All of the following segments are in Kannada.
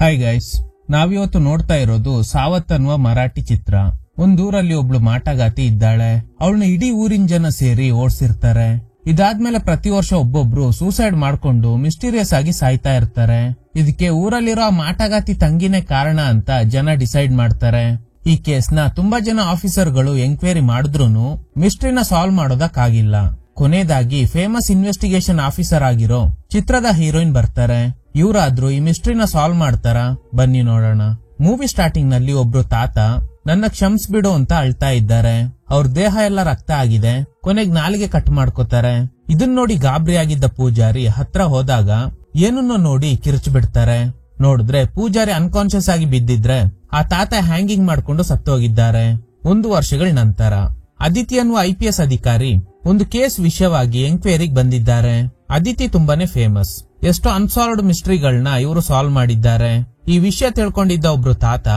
ಹಾಯ್ ಗೈಸ್, ನಾವಿವತ್ತು ನೋಡ್ತಾ ಇರೋದು ಸಾವತ್ ಅನ್ನುವ ಮರಾಠಿ ಚಿತ್ರ. ಒಂದೂರಲ್ಲಿ ಒಬ್ಳು ಮಾಟಗಾತಿ ಇದ್ದಾಳೆ. ಅವಳನ್ನ ಇಡೀ ಊರಿನ ಜನ ಸೇರಿ ಓಡಿಸಿರ್ತಾರೆ. ಇದಾದ್ಮೇಲೆ ಪ್ರತಿ ವರ್ಷ ಒಬ್ಬೊಬ್ರು ಸೂಸೈಡ್ ಮಾಡ್ಕೊಂಡು ಮಿಸ್ಟೀರಿಯಸ್ ಆಗಿ ಸಾಯ್ತಾ ಇರ್ತಾರೆ. ಇದಕ್ಕೆ ಊರಲ್ಲಿರೋ ಮಾಟಗಾತಿ ತಂಗಿನೇ ಕಾರಣ ಅಂತ ಜನ ಡಿಸೈಡ್ ಮಾಡ್ತಾರೆ. ಈ ಕೇಸ್ನ ತುಂಬಾ ಜನ ಆಫೀಸರ್ಗಳು ಎಂಕ್ವೈರಿ ಮಾಡಿದ್ರೂನು ಮಿಸ್ಟ್ರಿನ ಸಾಲ್ವ್ ಮಾಡೋದಕ್ಕಾಗಿಲ್ಲ. ಕೊನೆಯದಾಗಿ ಫೇಮಸ್ ಇನ್ವೆಸ್ಟಿಗೇಷನ್ ಆಫೀಸರ್ ಆಗಿರೋ ಚಿತ್ರದ ಹೀರೋಯಿನ್ ಬರ್ತಾರೆ. ಇವರಾದ್ರೂ ಈ ಮಿಸ್ಟ್ರಿನ ಸಾಲ್ವ್ ಮಾಡ್ತಾರ? ಬನ್ನಿ ನೋಡೋಣ. ಮೂವಿ ಸ್ಟಾರ್ಟಿಂಗ್ ನಲ್ಲಿ ಒಬ್ರು ತಾತ ನನ್ನ ಕ್ಷಮಿಸ್ಬಿಡು ಅಂತ ಅಳ್ತಾ ಇದ್ದಾರೆ. ಅವ್ರ ದೇಹ ಎಲ್ಲ ರಕ್ತ ಆಗಿದೆ. ಕೊನೆಗ್ ನಾಲಿಗೆ ಕಟ್ ಮಾಡ್ಕೋತಾರೆ. ಇದನ್ ನೋಡಿ ಗಾಬರಿ ಆಗಿದ್ದ ಪೂಜಾರಿ ಹತ್ರ ಹೋದಾಗ ಏನನ್ನೋ ನೋಡಿ ಕಿರ್ಚ್ ಬಿಡ್ತಾರೆ. ನೋಡಿದ್ರೆ ಪೂಜಾರಿ ಅನ್ಕಾನ್ಶಿಯಸ್ ಆಗಿ ಬಿದ್ದಿದ್ರೆ ಆ ತಾತ ಹ್ಯಾಂಗಿಂಗ್ ಮಾಡ್ಕೊಂಡು ಸತ್ತೋಗಿದ್ದಾರೆ. 1 ವರ್ಷಗಳ ನಂತರ ಅದಿತಿ ಅನ್ನುವ IPS ಅಧಿಕಾರಿ ಒಂದು ಕೇಸ್ ವಿಷಯವಾಗಿ ಎಂಕ್ವೈರಿಗೆ ಬಂದಿದ್ದಾರೆ. ಅದಿತಿ ತುಂಬಾನೇ ಫೇಮಸ್. ಎಷ್ಟೋ ಅನ್ಸಾಲ್ವ್ಡ್ ಮಿಸ್ಟ್ರಿಗಳನ್ನ ಇವರು ಸಾಲ್ವ್ ಮಾಡಿದ್ದಾರೆ. ಈ ವಿಷಯ ತಿಳ್ಕೊಂಡಿದ್ದ ಒಬ್ರು ತಾತ,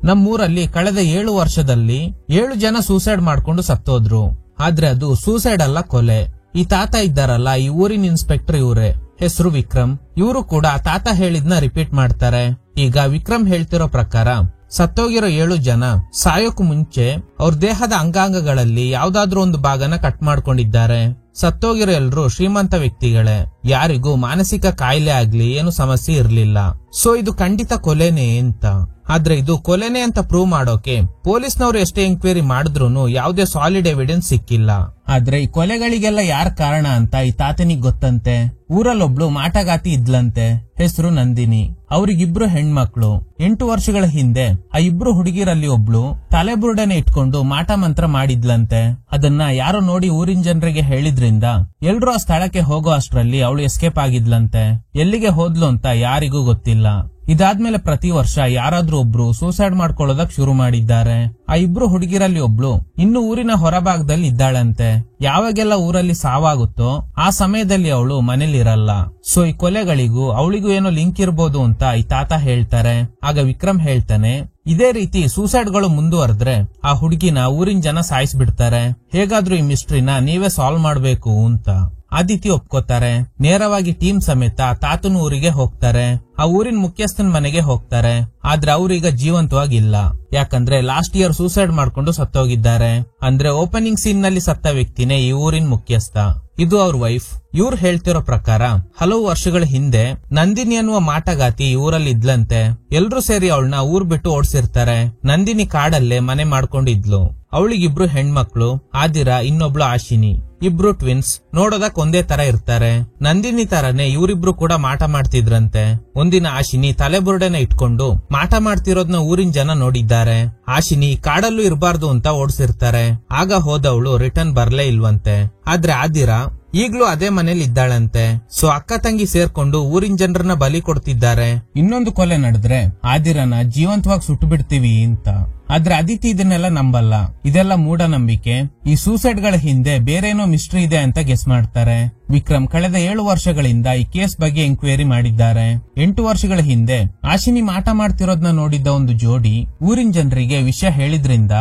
ನಮ್ಮೂರಲ್ಲಿ ಕಳೆದ 7 ವರ್ಷದಲ್ಲಿ 7 ಜನ ಸೂಸೈಡ್ ಮಾಡ್ಕೊಂಡು ಸತ್ತೋದ್ರು. ಆದ್ರೆ ಅದು ಸೂಸೈಡ್ ಅಲ್ಲ, ಕೊಲೆ. ಈ ತಾತ ಇದ್ದಾರಲ್ಲ, ಈ ಊರಿನ ಇನ್ಸ್ಪೆಕ್ಟರ್ ಇವರೇ. ಹೆಸರು ವಿಕ್ರಮ್. ಇವರು ಕೂಡ ತಾತ ಹೇಳಿದ್ನ ರಿಪೀಟ್ ಮಾಡ್ತಾರೆ. ಈಗ ವಿಕ್ರಮ್ ಹೇಳ್ತಿರೋ ಪ್ರಕಾರ ಸತ್ತೋಗಿರೋ 7 ಜನ ಸಾಯೋಕು ಮುಂಚೆ ಅವ್ರ ದೇಹದ ಅಂಗಾಂಗಗಳಲ್ಲಿ ಯಾವ್ದಾದ್ರೂ ಒಂದು ಭಾಗನ ಕಟ್ ಮಾಡ್ಕೊಂಡಿದ್ದಾರೆ. ಸತ್ತೋಗಿರೋ ಎಲ್ರು ಶ್ರೀಮಂತ ವ್ಯಕ್ತಿಗಳೇ. ಯಾರಿಗೂ ಮಾನಸಿಕ ಕಾಯಿಲೆ ಆಗ್ಲಿ ಏನು ಸಮಸ್ಯೆ ಇರ್ಲಿಲ್ಲ. ಸೊ ಇದು ಖಂಡಿತ ಕೊಲೆನೇ ಅಂತ. ಆದ್ರೆ ಇದು ಕೊಲೆನೇ ಅಂತ ಪ್ರೂವ್ ಮಾಡೋಕೆ ಪೊಲೀಸ್ನವ್ರು ಎಷ್ಟೇ ಎಂಕ್ವೈರಿ ಮಾಡಿದ್ರು ಯಾವುದೇ ಸಾಲಿಡ್ ಎವಿಡೆನ್ಸ್ ಸಿಕ್ಕಿಲ್ಲ. ಆದ್ರೆ ಈ ಕೊಲೆಗಳಿಗೆಲ್ಲ ಯಾರ್ ಕಾರಣ ಅಂತ ಈ ತಾತನಿಗೆ ಗೊತ್ತಂತೆ. ಊರಲ್ಲೊಬ್ಳು ಮಾಟಗಾತಿ ಇದ್ಲಂತೆ. ಹೆಸರು ನಂದಿನಿ. ಅವ್ರಿಗಿಬ್ರು ಹೆಣ್ಮಕ್ಳು. 8 ವರ್ಷಗಳ ಹಿಂದೆ ಆ ಇಬ್ರು ಹುಡುಗಿರಲ್ಲಿ ಒಬ್ಳು ತಲೆಬುರುಡನೆ ಇಟ್ಕೊಂಡು ಮಾಟ ಮಂತ್ರ ಮಾಡಿದ್ಲಂತೆ. ಅದನ್ನ ಯಾರೋ ನೋಡಿ ಊರಿನ ಜನರಿಗೆ ಹೇಳಿದ್ರಿಂದ ಎಲ್ರೂ ಆ ಸ್ಥಳಕ್ಕೆ ಹೋಗೋ ಅಷ್ಟ್ರಲ್ಲಿ ಅವಳು ಎಸ್ಕೇಪ್ ಆಗಿದ್ಲಂತೆ. ಎಲ್ಲಿಗೆ ಹೋದ್ಲು ಅಂತ ಯಾರಿಗೂ ಗೊತ್ತಿಲ್ಲ. ಇದಾದ್ಮೇಲೆ ಪ್ರತಿ ವರ್ಷ ಯಾರಾದ್ರೂ ಒಬ್ರು ಸೂಸೈಡ್ ಮಾಡ್ಕೊಳ್ಳೋದಕ್ ಶುರು ಮಾಡಿದ್ದಾರೆ. ಆ ಇಬ್ರು ಹುಡುಗಿರಲ್ಲಿ ಒಬ್ಳು ಇನ್ನು ಊರಿನ ಹೊರಭಾಗದಲ್ಲಿ ಇದ್ದಾಳಂತೆ. ಯಾವಾಗೆಲ್ಲ ಊರಲ್ಲಿ ಸಾವಾಗುತ್ತೋ ಆ ಸಮಯದಲ್ಲಿ ಅವಳು ಮನೇಲಿರಲ್ಲ. ಸೊ ಈ ಕೊಲೆಗಳಿಗೂ ಅವಳಿಗೂ ಏನೋ ಲಿಂಕ್ ಇರ್ಬೋದು ಅಂತ ಈ ತಾತ ಹೇಳ್ತಾರೆ. ಆಗ ವಿಕ್ರಮ್ ಹೇಳ್ತಾನೆ, ಇದೇ ರೀತಿ ಸೂಸೈಡ್ ಗಳು ಮುಂದುವರೆದ್ರೆ ಆ ಹುಡುಗಿನ ಊರಿನ ಜನ ಸಾಯಿಸ್ಬಿಡ್ತಾರೆ. ಹೇಗಾದ್ರೂ ಈ ಮಿಸ್ಟ್ರಿನ ನೀವೇ ಸಾಲ್ವ್ ಮಾಡ್ಬೇಕು ಅಂತ. ಆದಿತಿ ಒಪ್ಕೋತಾರೆ. ನೇರವಾಗಿ ಟೀಮ್ ಸಮೇತ ತಾತನ ಊರಿಗೆ ಹೋಗ್ತಾರೆ. ಆ ಊರಿನ ಮುಖ್ಯಸ್ಥನ ಮನೆಗೆ ಹೋಗ್ತಾರೆ. ಆದ್ರೆ ಅವ್ರೀಗ ಜೀವಂತವಾಗಿಲ್ಲ. ಯಾಕಂದ್ರೆ ಲಾಸ್ಟ್ ಇಯರ್ ಸೂಸೈಡ್ ಮಾಡ್ಕೊಂಡು ಸತ್ತೋಗಿದ್ದಾರೆ. ಅಂದ್ರೆ ಓಪನಿಂಗ್ ಸೀನ್ ನಲ್ಲಿ ಸತ್ತ ವ್ಯಕ್ತಿನೇ ಈ ಊರಿನ ಮುಖ್ಯಸ್ಥ. ಇದು ಅವ್ರ ವೈಫ್. ಇವ್ರು ಹೇಳ್ತಿರೋ ಪ್ರಕಾರ ಹಲವು ವರ್ಷಗಳ ಹಿಂದೆ ನಂದಿನಿ ಅನ್ನುವ ಮಾಟಗಾತಿ ಈ ಊರಲ್ಲಿ ಇದ್ಲಂತೆ. ಎಲ್ರೂ ಸೇರಿ ಅವಳನ್ನ ಊರ್ ಬಿಟ್ಟು ಓಡಿಸಿರ್ತಾರೆ. ನಂದಿನಿ ಕಾಡಲ್ಲೇ ಮನೆ ಮಾಡ್ಕೊಂಡಿದ್ಲು. ಅವಳಿಗಿಬ್ರು ಹೆಣ್ಮಕ್ಳು, ಆದಿರಾ, ಇನ್ನೊಬ್ಳು ಆಶಿನಿ. ಇಬ್ರು ಟ್ವಿನ್ಸ್. ನೋಡೋದಕ್ ಒಂದೇ ತರ ಇರ್ತಾರೆ. ನಂದಿನಿ ತರನೇ ಇವರಿಬ್ರು ಕೂಡ ಮಾಟ ಮಾಡ್ತಿದ್ರಂತೆ. ಒಂದಿನ ಆಶಿನಿ ತಲೆಬುರುಡನೆ ಇಟ್ಕೊಂಡು ಮಾಟ ಮಾಡ್ತಿರೋದ್ನ ಊರಿನ ಜನ ನೋಡಿದ್ದಾರೆ. ಆಶಿನಿ ಕಾಡಲ್ಲೂ ಇರಬಾರ್ದು ಅಂತ ಓಡಿಸಿರ್ತಾರೆ. ಆಗ ಹೋದವಳು ರಿಟರ್ನ್ ಬರ್ಲೇ ಇಲ್ವಂತೆ. ಆದ್ರೆ ಆದಿರಾ ಈಗ್ಲೂ ಅದೇ ಮನೇಲಿ ಇದ್ದಾಳಂತೆ. ಸೊ ಅಕ್ಕ ತಂಗಿ ಸೇರ್ಕೊಂಡು ಊರಿನ ಜನರನ್ನ ಬಲಿ ಕೊಡ್ತಿದ್ದಾರೆ. ಇನ್ನೊಂದು ಕೊಲೆ ನಡೆದ್ರೆ ಆದಿರನ ಜೀವಂತವಾಗಿ ಸುಟ್ಟು ಬಿಡ್ತೀವಿ ಅಂತ. ಆದ್ರೆ ಅದಿತಿ ಇದನ್ನೆಲ್ಲ ನಂಬಲ್ಲ. ಇದೆಲ್ಲ ಮೂಢನಂಬಿಕೆ. ಈ ಸೂಸೈಡ್ ಗಳ ಹಿಂದೆ ಬೇರೇನೋ ಮಿಸ್ಟ್ರಿ ಇದೆ ಅಂತ ಗೆಸ್ ಮಾಡ್ತಾರೆ. ವಿಕ್ರಮ್ ಕಳೆದ 7 ವರ್ಷಗಳಿಂದ ಈ ಕೇಸ್ ಬಗ್ಗೆ ಎಂಕ್ವೈರಿ ಮಾಡಿದ್ದಾರೆ. 8 ವರ್ಷಗಳ ಹಿಂದೆ ಆಶಿನಿ ಮಾಟ ಮಾಡ್ತಿರೋದ್ನ ನೋಡಿದ್ದ ಒಂದು ಜೋಡಿ ಊರಿನ ಜನರಿಗೆ ವಿಷಯ ಹೇಳಿದ್ರಿಂದ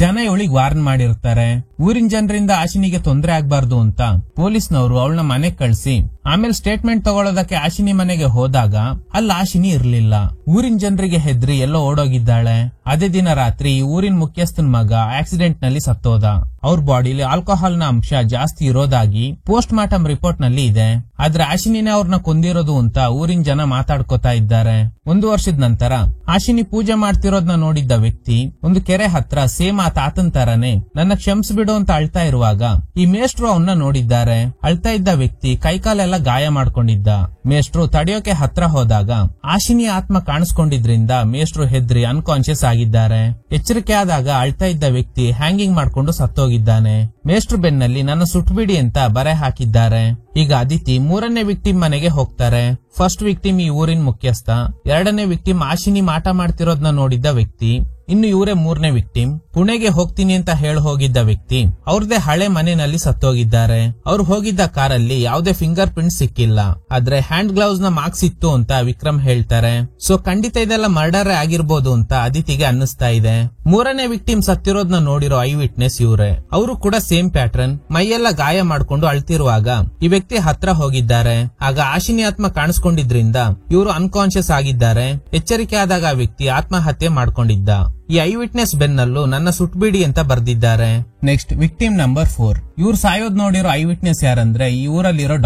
ಜನ ಇವಳಿಗೆ ವಾರ್ನ್ ಮಾಡಿರ್ತಾರೆ. ಊರಿನ ಜನರಿಂದ ಆಶಿನಿಗೆ ತೊಂದರೆ ಆಗ್ಬಾರ್ದು ಅಂತ ಪೊಲೀಸ್ನವರು ಅವಳನ್ನ ಮನೆಗ್ ಕಳ್ಸಿ ಆಮೇಲೆ ಸ್ಟೇಟ್ಮೆಂಟ್ ತಗೊಳ್ಳೋದಕ್ಕೆ ಆಶಿನಿ ಮನೆಗೆ ಹೋದಾಗ ಅಲ್ಲಿ ಆಶಿನಿ ಇರ್ಲಿಲ್ಲ. ಊರಿನ ಜನರಿಗೆ ಹೆದ್ರಿ ಎಲ್ಲೋ ಓಡೋಗಿದ್ದಾಳೆ. ಅದೇ ದಿನ ರಾತ್ರಿ ಈ ಊರಿನ ಮುಖ್ಯಸ್ಥನ ಮಗ ಆಕ್ಸಿಡೆಂಟ್ ನಲ್ಲಿ ಸತ್ತೋದ. ಅವ್ರ ಬಾಡಿಲಿ ಆಲ್ಕೋಹಾಲ್ ನ ಅಂಶ ಜಾಸ್ತಿ ಇರೋದಾಗಿ ಪೋಸ್ಟ್ ಮಾರ್ಟಮ್ ರಿಪೋರ್ಟ್ ನಲ್ಲಿ ಇದೆ. ಆದ್ರೆ ಆಶಿನಿನೇ ಅವ್ರನ್ನ ಕೊಂದಿರೋದು ಅಂತ ಊರಿನ ಜನ ಮಾತಾಡ್ಕೋತಾ ಇದ್ದಾರೆ. 1 ವರ್ಷದ ನಂತರ ಆಶಿನಿ ಪೂಜೆ ಮಾಡ್ತಿರೋದ್ನ ನೋಡಿದ್ದ ವ್ಯಕ್ತಿ ಒಂದು ಕೆರೆ ಹತ್ರ ಸೇಮ್ ಆ ತಾತನ್ ತರನೇ ನನ್ನ ಕ್ಷಮಿಸ್ಬಿಡು ಅಂತ ಅಳ್ತಾ ಇರುವಾಗ ಈ ಮೇಷ್ಟ್ರು ಅವನ್ನ ನೋಡಿದ್ದಾರೆ. ಅಳ್ತಾ ಇದ್ದ ವ್ಯಕ್ತಿ ಕೈಕಾಲೆಲ್ಲ ಗಾಯ ಮಾಡ್ಕೊಂಡಿದ್ದ. ಮೇಷ್ಟ್ರು ತಡೆಯೋಕೆ ಹತ್ರ ಹೋದಾಗ ಆಶಿನಿ ಆತ್ಮ ಕಾಣಿಸ್ಕೊಂಡಿದ್ರಿಂದ ಮೇಷ್ಟ್ರು ಹೆದ್ರಿ ಅನ್ಕಾನ್ಶಿಯಸ್ ಆಗಿದ್ದಾರೆ. ಎಚ್ಚರಿಕೆ ಆದಾಗ ಅಳ್ತಾ ಇದ್ದ ವ್ಯಕ್ತಿ ಹ್ಯಾಂಗಿಂಗ್ ಮಾಡ್ಕೊಂಡು ಸತ್ತೋಗಿದ್ದಾನೆ. ಮೇಷ್ಟ್ರು ಬೆನ್ನಲ್ಲಿ ನನ್ನ ಸುಟ್ಬಿಡಿ ಅಂತ ಬರೆ ಹಾಕಿದ್ದಾರೆ. ಈಗ ಅದಿತಿ 3ನೇ ವಿಕ್ಟಿಮ್ ಮನೆಗೆ ಹೋಗ್ತಾರೆ. ಫಸ್ಟ್ ವಿಕ್ಟಿಮ್ ಈ ಊರಿನ ಮುಖ್ಯಸ್ಥ. 2ನೇ ವಿಕ್ಟಿಮ್ ಆಶಿನಿ ಮಾಟ ಮಾಡ್ತಿರೋದ್ನ ನೋಡಿದ್ದ ವ್ಯಕ್ತಿ. ಇನ್ನು ಇವರೇ 3ನೇ ವಿಕ್ಟಿಮ್. ಪುಣೆಗೆ ಹೋಗ್ತೀನಿ ಅಂತ ಹೋಗಿದ್ದ ವ್ಯಕ್ತಿ ಅವ್ರದೇ ಹಳೆ ಮನೆಯಲ್ಲಿ ಸತ್ತೋಗಿದ್ದಾರೆ. ಅವ್ರು ಹೋಗಿದ್ದ ಕಾರಲ್ಲಿ ಯಾವುದೇ ಫಿಂಗರ್ ಪ್ರಿಂಟ್ ಸಿಕ್ಕಿಲ್ಲ, ಆದ್ರೆ ಹ್ಯಾಂಡ್ ಗ್ಲೌಸ್ ನ ಮಾರ್ಕ್ಸ್ ಇತ್ತು ಅಂತ ವಿಕ್ರಮ್ ಹೇಳ್ತಾರೆ. ಸೊ ಖಂಡಿತ ಇದೆಲ್ಲ ಮರ್ಡರ್ ಆಗಿರ್ಬೋದು ಅಂತ ಅದಿತಿಗೆ ಅನ್ನಿಸ್ತಾ ಇದೆ. ಮೂರನೇ ವಿಕ್ಟಿಮ್ ಸತ್ತಿರೋದ್ನ ನೋಡಿರೋ ಐ ವಿಟ್ನೆಸ್ ಇವ್ರೆ. ಅವರು ಕೂಡ ಸೇಮ್ ಪ್ಯಾಟರ್ನ್, ಮೈಯೆಲ್ಲ ಗಾಯ ಮಾಡ್ಕೊಂಡು ಅಳ್ತಿರುವಾಗ ಈ ವ್ಯಕ್ತಿ ಹತ್ರ ಹೋಗಿದ್ದಾರೆ. ಆಗ ಆಶಿನಿ ಆತ್ಮ ಕಾಣಿಸ್ಕೊಂಡಿದ್ರಿಂದ ಇವರು ಅನ್ಕಾನ್ಶಿಯಸ್ ಆಗಿದ್ದಾರೆ. ಎಚ್ಚರಿಕೆ ಆದಾಗ ಆ ವ್ಯಕ್ತಿ ಆತ್ಮಹತ್ಯೆ ಮಾಡ್ಕೊಂಡಿದ್ದ. ಈ ಐ ವಿಟ್ನೆಸ್ ಬೆನ್ನಲ್ಲೂ ನನ್ನ ಸುಟ್ಬಿಡಿ ಅಂತ ಬರ್ದಿದ್ದಾರೆ. Next victim number 4. ಇವ್ರು ಸಾಯೋದ್ ನೋಡಿರೋ ಐ ವಿಟ್ನೆಸ್ ಯಾರಂದ್ರೆ ಈ ಊರಲ್ಲಿರೋ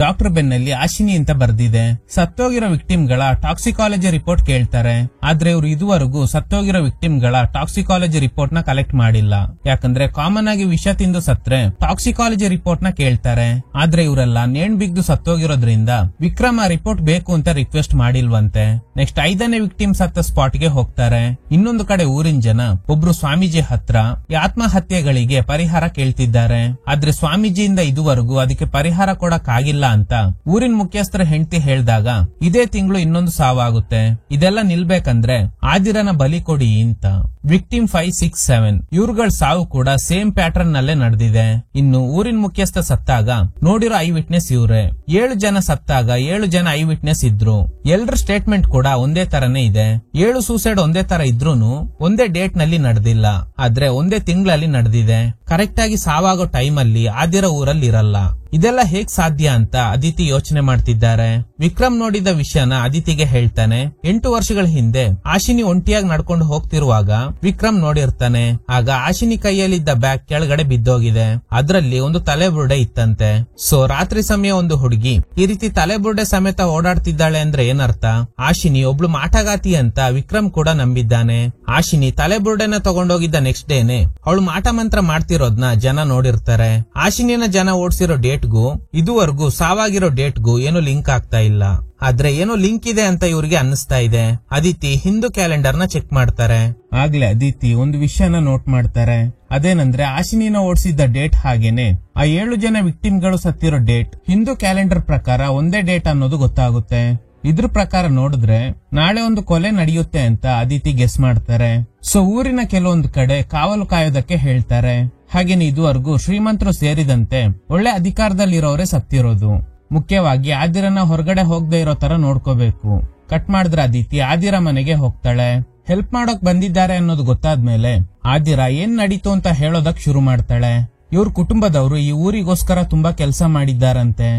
ಡಾಕ್ಟರ್ ಬೆನ್ನಲ್ಲಿ ಆಶಿನಿ ಅಂತ ಬರ್ದಿದೆ. ಸತ್ತೋಗಿರೋ ವಿಕ್ಟಿಮ್ ಗಳ ಟಾಕ್ಸಿಕಾಲಜಿ ರಿಪೋರ್ಟ್ ಕೇಳ್ತಾರೆ, ಆದ್ರೆ ಇವ್ರು ಇದುವರೆಗೂ ಸತ್ತೋಗಿರೋ ವಿಕ್ಟಿಮ್ ಗಳ ಟಾಕ್ಸಿಕಾಲಜಿ ರಿಪೋರ್ಟ್ ನ ಕಲೆಕ್ಟ್ ಮಾಡಿಲ್ಲ. ಯಾಕಂದ್ರೆ ಕಾಮನ್ ಆಗಿ ವಿಷ ತಿಂದು ಸತ್ರೆ ಟಾಕ್ಸಿಕಾಲಜಿ ರಿಪೋರ್ಟ್ ನ ಕೇಳ್ತಾರೆ. ಆದ್ರೆ ಇವರೆಲ್ಲ ನೇಣ್ ಬಿದ್ದು ಸತ್ತೋಗಿರೋದ್ರಿಂದ ವಿಕ್ರಮ್ ಆ ರಿಪೋರ್ಟ್ ಬೇಕು ಅಂತ ರಿಕ್ವೆಸ್ಟ್ ಮಾಡಿಲ್ವಂತೆ. ನೆಕ್ಸ್ಟ್ 5ನೇ ವಿಕ್ಟಿಮ್ ಸತ್ತ ಸ್ಪಾಟ್ ಗೆ ಹೋಗ್ತಾರೆ. ಇನ್ನೊಂದು ಕಡೆ ಊರಿನ ಜನ ಒಬ್ರು ಸ್ವಾಮೀಜಿ ಹತ್ರ ಈ ಆತ್ಮಹತ್ಯೆಗಳಿಗೆ ಪರಿಹಾರ ಕೇಳ್ತಿದ್ದಾರೆ. ಆದ್ರೆ ಸ್ವಾಮೀಜಿಯಿಂದ ಇದುವರೆಗೂ ಅದಕ್ಕೆ ಪರಿಹಾರ ಕೊಡಕ್ ಆಗಿಲ್ಲ ಅಂತ ಊರಿನ ಮುಖ್ಯಸ್ಥರ ಹೆಂಡತಿ ಹೇಳ್ದಾಗ ಇದೇ ತಿಂಗಳು ಇನ್ನೊಂದು ಸಾವಾಗುತ್ತೆ, ಇದೆಲ್ಲ ನಿಲ್ಬೇಕಂದ್ರೆ ಆದಿರನ ಬಲಿ ಕೊಡಿ ಅಂತ. ವಿಕ್ಟಿಮ್ 5, 6, 7 ಇವ್ರುಗಳ ಸಾವು ಕೂಡ ಸೇಮ್ ಪ್ಯಾಟರ್ನ್ ನಲ್ಲೇ ನಡೆದಿದೆ. ಇನ್ನು ಊರಿನ ಮುಖ್ಯಸ್ಥ ಸತ್ತಾಗ ನೋಡಿರೋ ಐ ವಿಟ್ನೆಸ್ ಇವ್ರೆ. 7 ಜನ ಸತ್ತಾಗ 7 ಜನ ಐ ವಿಟ್ನೆಸ್ ಇದ್ರು. ಎಲ್ರ ಸ್ಟೇಟ್ಮೆಂಟ್ ಕೂಡ ಒಂದೇ ತರನೇ ಇದೆ. 7 ಸೂಸೈಡ್ ಒಂದೇ ತರ ಇದ್ರೂನು ಒಂದೇ ಡೇಟ್ ನಲ್ಲಿ ನಡೆದಿಲ್ಲ, ಆದ್ರೆ ಒಂದೇ ತಿಂಗಳಲ್ಲಿ ನಡೆದಿದೆ. ಕರೆಕ್ಟ್ ಆಗಿ ಸಾವಾಗೋ ಟೈಮ್ ಅಲ್ಲಿ ಆದಿರ ಊರಲ್ಲಿ ಇರಲ್ಲ. ಇದೆಲ್ಲ ಹೇಗ್ ಸಾಧ್ಯ ಅಂತ ಅದಿತಿ ಯೋಚನೆ ಮಾಡ್ತಿದ್ದಾರೆ. ವಿಕ್ರಮ್ ನೋಡಿದ ವಿಷಯನ ಅದಿತಿಗೆ ಹೇಳ್ತಾನೆ. 8 ವರ್ಷಗಳ ಹಿಂದೆ ಆಶಿನಿ ಒಂಟಿಯಾಗಿ ನಡ್ಕೊಂಡು ಹೋಗ್ತಿರುವಾಗ ವಿಕ್ರಮ್ ನೋಡಿರ್ತಾನೆ. ಆಗ ಆಶಿನಿ ಕೈಯಲ್ಲಿದ್ದ ಬ್ಯಾಗ್ ಕೆಳಗಡೆ ಬಿದ್ದೋಗಿದೆ. ಅದ್ರಲ್ಲಿ ಒಂದು ತಲೆಬುರುಡೆ ಇತ್ತಂತೆ. ಸೊ ರಾತ್ರಿ ಸಮಯ ಒಂದು ಹುಡುಗಿ ಈ ರೀತಿ ತಲೆಬುರುಡೆ ಸಮೇತ ಓಡಾಡ್ತಿದ್ದಾಳೆ ಅಂದ್ರೆ ಏನರ್ಥ? ಆಶಿನಿ ಒಬ್ಳು ಮಾಟಗಾತಿ ಅಂತ ವಿಕ್ರಮ್ ಕೂಡ ನಂಬಿದ್ದಾನೆ. ಆಶಿನಿ ತಲೆಬುರುಡೆನ ತಗೊಂಡೋಗಿದ್ದ ನೆಕ್ಸ್ಟ್ ಡೇನೆ ಅವಳು ಮಾಟ ಮಂತ್ರ ಮಾಡ್ತಿರೋದ್ನ ಜನ ನೋಡಿರ್ತಾರೆ. ಆಶಿನಿನ ಜನ ಓಡಿಸಿರೋ ಡೇಟ್ಗೂ ಇದುವರೆಗೂ ಸಾವಾಗಿರೋ ಡೇಟ್ಗೂ ಏನೋ ಲಿಂಕ್ ಆಗ್ತಾ ಇಲ್ಲ. ಆದ್ರೆ ಏನೋ ಲಿಂಕ್ ಇದೆ ಅಂತ ಇವ್ರಿಗೆ ಅನ್ನಿಸ್ತಾ ಇದೆ. ಅದಿತಿ ಹಿಂದೂ ಕ್ಯಾಲೆಂಡರ್ ನ ಚೆಕ್ ಮಾಡ್ತಾರೆ. ಆಗ್ಲೇ ಅದಿತಿ ಒಂದು ವಿಷಯನ ನೋಟ್ ಮಾಡ್ತಾರೆ. ಅದೇನಂದ್ರೆ ಆಶಿನಿನ ಓಡಿಸಿದ್ದ ಡೇಟ್ ಹಾಗೇನೆ ಆ 7 ಜನ ವಿಕ್ಟಿಮ್ಗಳು ಸತ್ತಿರೋ ಡೇಟ್ ಹಿಂದೂ ಕ್ಯಾಲೆಂಡರ್ ಪ್ರಕಾರ ಒಂದೇ ಡೇಟ್ ಅನ್ನೋದು ಗೊತ್ತಾಗುತ್ತೆ. ಇದ್ರ ಪ್ರಕಾರ ನೋಡಿದ್ರೆ ನಾಳೆ ಒಂದು ಕೊಲೆ ನಡೆಯುತ್ತೆ ಅಂತ ಅದಿತಿ ಗೆಸ್ ಮಾಡ್ತಾರೆ. ಸೊ ಊರಿನ ಕೆಲವೊಂದು ಕಡೆ ಕಾವಲು ಕಾಯೋದಕ್ಕೆ ಹೇಳ್ತಾರೆ. ಹಾಗೇನೆ ಇದುವರೆಗೂ ಶ್ರೀಮಂತರು ಸೇರಿದಂತೆ ಒಳ್ಳೆ ಅಧಿಕಾರದಲ್ಲಿರೋರೇ ಸತ್ತಿರೋದು. ಮುಖ್ಯವಾಗಿ ಆದಿರನ ಹೊರಗಡೆ ಹೋಗದೆ ಇರೋ ತರ ನೋಡ್ಕೋಬೇಕು. ಕಟ್ ಮಾಡಿದ್ರೆ ಅದಿತಿ ಆದಿರ ಮನೆಗೆ ಹೋಗ್ತಾಳೆ. ಹೆಲ್ಪ್ ಮಾಡೋಕ್ ಬಂದಿದ್ದಾರೆ ಅನ್ನೋದು ಗೊತ್ತಾದ್ಮೇಲೆ ಆದಿರ ಏನ್ ನಡೀತು ಅಂತ ಹೇಳೋದಕ್ ಶುರು ಮಾಡ್ತಾಳೆ. ಇವ್ರ ಕುಟುಂಬದವರು ಈ ಊರಿಗೋಸ್ಕರ ತುಂಬಾ ಕೆಲಸ ಮಾಡಿದ್ದಾರಂತೆ.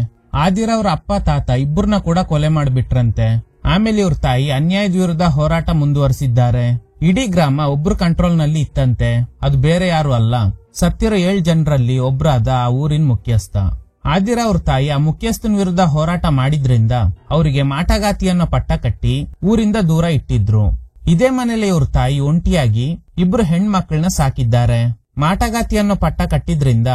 ಆದಿರ ಅವ್ರ ಅಪ್ಪ ತಾತ ಇಬ್ಬರನ್ನ ಕೂಡ ಕೊಲೆ ಮಾಡ್ಬಿಟ್ರಂತೆ. ಆಮೇಲೆ ಇವ್ರ ತಾಯಿ ಅನ್ಯಾಯದ ವಿರುದ್ಧ ಹೋರಾಟ ಮುಂದುವರಿಸಿದ್ದಾರೆ. ಇಡೀ ಗ್ರಾಮ ಒಬ್ರು ಕಂಟ್ರೋಲ್ ನಲ್ಲಿ ಇತ್ತಂತೆ. ಅದು ಬೇರೆ ಯಾರು ಅಲ್ಲ, ಸತ್ತಿರೋ 7 ಜನರಲ್ಲಿ ಒಬ್ರಾದ ಆ ಊರಿನ ಮುಖ್ಯಸ್ಥ. ಆದಿರ ಅವ್ರ ತಾಯಿ ಆ ಮುಖ್ಯಸ್ಥನ ವಿರುದ್ಧ ಹೋರಾಟ ಮಾಡಿದ್ರಿಂದ ಅವರಿಗೆ ಮಾಟಗಾತಿ ಅನ್ನೋ ಪಟ್ಟ ಕಟ್ಟಿ ಊರಿಂದ ದೂರ ಇಟ್ಟಿದ್ರು. ಇದೇ ಮನೇಲಿ ಇವ್ರ ತಾಯಿ ಒಂಟಿಯಾಗಿ 2 ಹೆಣ್ಮಕ್ಳನ್ನ ಸಾಕಿದ್ದಾರೆ. ಮಾಟಗಾತಿ ಅನ್ನೋ ಪಟ್ಟ ಕಟ್ಟಿದ್ರಿಂದ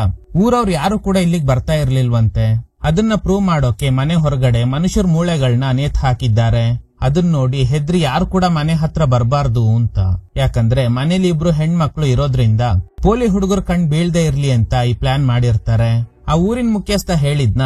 ಊರವ್ರು ಯಾರು ಕೂಡ ಇಲ್ಲಿಗೆ ಬರ್ತಾ ಇರ್ಲಿಲ್ವಂತೆ. ಅದನ್ನ ಪ್ರೂವ್ ಮಾಡೋಕೆ ಮನೆ ಹೊರಗಡೆ ಮನುಷ್ಯರ ಮೂಳೆಗಳನ್ನ ನೇತ್ ಹಾಕಿದ್ದಾರೆ. ಅದನ್ನ ನೋಡಿ ಹೆದ್ರಿ ಯಾರು ಕೂಡ ಮನೆ ಹತ್ರ ಬರಬಾರ್ದು ಅಂತ. ಯಾಕಂದ್ರೆ ಮನೇಲಿ 2 ಹೆಣ್ಮಕ್ಳು ಇರೋದ್ರಿಂದ ಪೋಲಿ ಹುಡುಗರು ಕಣ್ ಬೀಳ್ದೆ ಇರ್ಲಿ ಅಂತ ಈ ಪ್ಲಾನ್ ಮಾಡಿರ್ತಾರೆ. ಆ ಊರಿನ ಮುಖ್ಯಸ್ಥ ಹೇಳಿದ್ನ